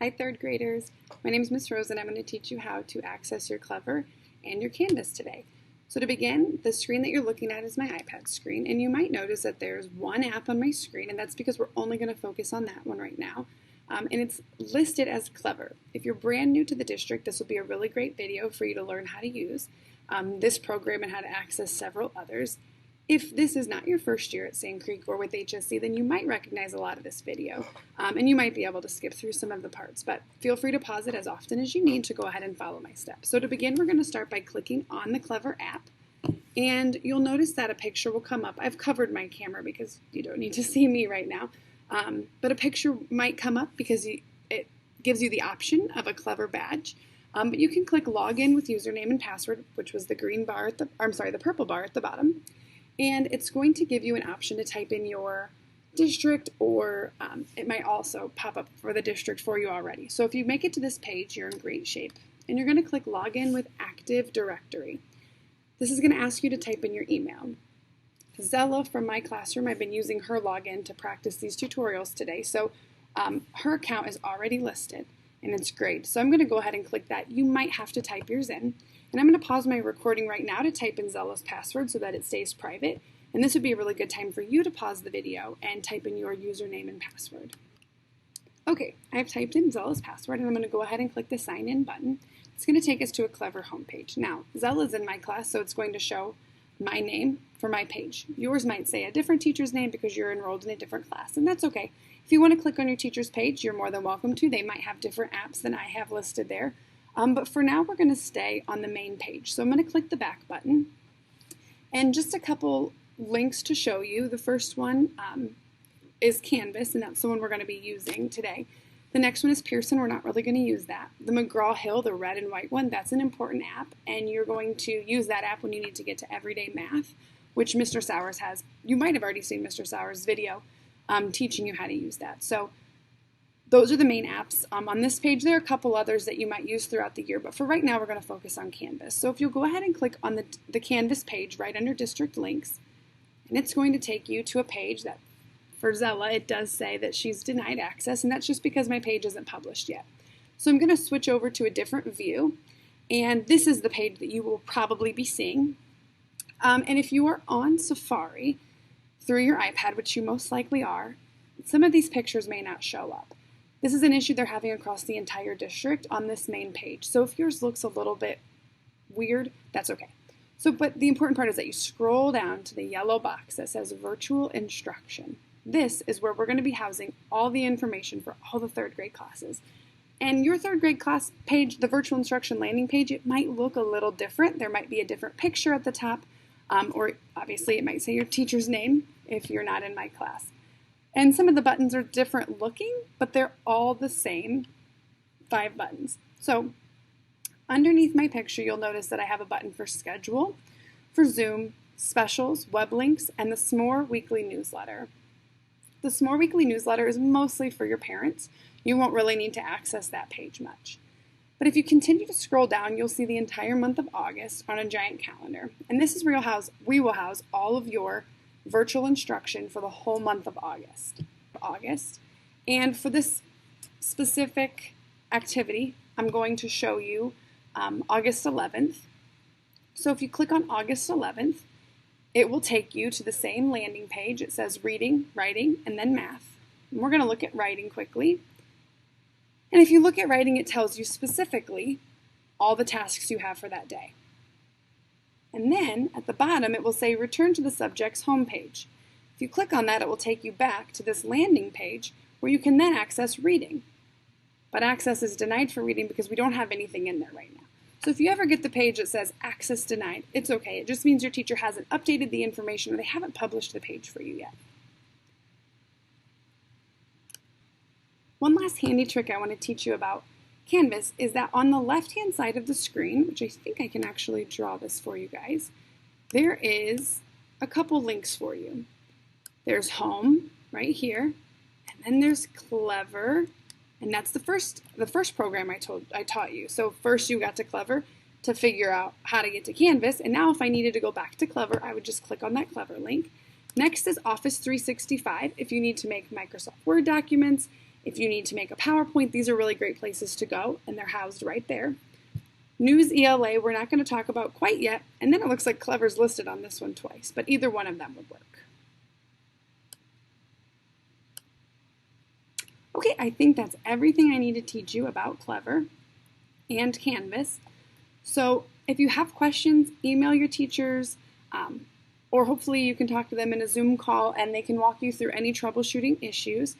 Hi third graders, my name is Miss Rose and I'm going to teach you how to access your Clever and your Canvas today. So to begin, the screen that you're looking at is my iPad screen, and you might notice that there's one app on my screen, and that's because we're only going to focus on that one right now. And it's listed as Clever. If you're brand new to the district, this will be a really great video for you to learn how to use this program and how to access several others. If this is not your first year at Sand Creek or with HSC, then you might recognize a lot of this video, and you might be able to skip through some of the parts, but feel free to pause it as often as you need to go ahead and follow my steps. So to begin, we're going to start by clicking on the Clever app, and you'll notice that a picture will come up. I've covered my camera because you don't need to see me right now, but a picture might come up because it gives you the option of a Clever badge. But you can click Login with username and password, which was the green bar at the purple bar at the bottom. And it's going to give you an option to type in your district, or it might also pop up for the district for you already. So if you make it to this page, you're in great shape. And you're going to click Login with Active Directory. This is going to ask you to type in your email. Zella from my classroom, I've been using her login to practice these tutorials today. So her account is already listed, and it's great. So I'm going to go ahead and click that. You might have to type yours in. And I'm going to pause my recording right now to type in Zella's password so that it stays private. And this would be a really good time for you to pause the video and type in your username and password. Okay, I've typed in Zella's password, and I'm going to go ahead and click the Sign In button. It's going to take us to a Clever homepage. Now, Zella's in my class, so it's going to show my name for my page. Yours might say a different teacher's name because you're enrolled in a different class, and that's okay. If you want to click on your teacher's page, you're more than welcome to. They might have different apps than I have listed there. But for now, we're going to stay on the main page. So I'm going to click the back button. And just a couple links to show you. The first one is Canvas, and that's the one we're going to be using today. The next one is Pearson. We're not really going to use that. The McGraw-Hill, the red and white one, that's an important app, and you're going to use that app when you need to get to Everyday Math, which Mr. Sowers has. You might have already seen Mr. Sowers' video teaching you how to use that. So those are the main apps. On this page, there are a couple others that you might use throughout the year, but for right now, we're going to focus on Canvas. So if you'll go ahead and click on the Canvas page right under District Links, and it's going to take you to a page that, for Zella, it does say that she's denied access, and that's just because my page isn't published yet. So I'm going to switch over to a different view, and this is the page that you will probably be seeing. And if you are on Safari through your iPad, which you most likely are, some of these pictures may not show up. This is an issue they're having across the entire district on this main page. So if yours looks a little bit weird, that's okay. But the important part is that you scroll down to the yellow box that says Virtual Instruction. This is where we're going to be housing all the information for all the third grade classes. And your third grade class page, the virtual instruction landing page, it might look a little different. There might be a different picture at the top, or obviously it might say your teacher's name if you're not in my class. And some of the buttons are different looking, but they're all the same 5 buttons. So underneath my picture, you'll notice that I have a button for Schedule, for Zoom, Specials, Web Links, and the S'more Weekly Newsletter. The S'more Weekly Newsletter is mostly for your parents. You won't really need to access that page much. But if you continue to scroll down, you'll see the entire month of August on a giant calendar. And this is where we will house all of your virtual instruction for the whole month of August. And for this specific activity, I'm going to show you August 11th. So if you click on August 11th, it will take you to the same landing page. It says Reading, Writing, and then Math. And we're going to look at Writing quickly. And if you look at Writing, it tells you specifically all the tasks you have for that day. And then at the bottom, it will say Return to the subject's homepage. If you click on that, it will take you back to this landing page where you can then access Reading. But access is denied for Reading because we don't have anything in there right now. So if you ever get the page that says Access Denied, it's okay. It just means your teacher hasn't updated the information or they haven't published the page for you yet. One last handy trick I want to teach you about Canvas is that on the left-hand side of the screen, which I think I can actually draw this for you guys, there is a couple links for you. There's Home right here, and then there's Clever, and that's the first program I taught you. So first you got to Clever to figure out how to get to Canvas, and now if I needed to go back to Clever, I would just click on that Clever link. Next is Office 365 if you need to make Microsoft Word documents. If you need to make a PowerPoint, these are really great places to go, and they're housed right there. News ELA, we're not going to talk about quite yet, and then it looks like Clever's listed on this one twice, but either one of them would work. Okay, I think that's everything I need to teach you about Clever and Canvas. So if you have questions, email your teachers, or hopefully you can talk to them in a Zoom call and they can walk you through any troubleshooting issues.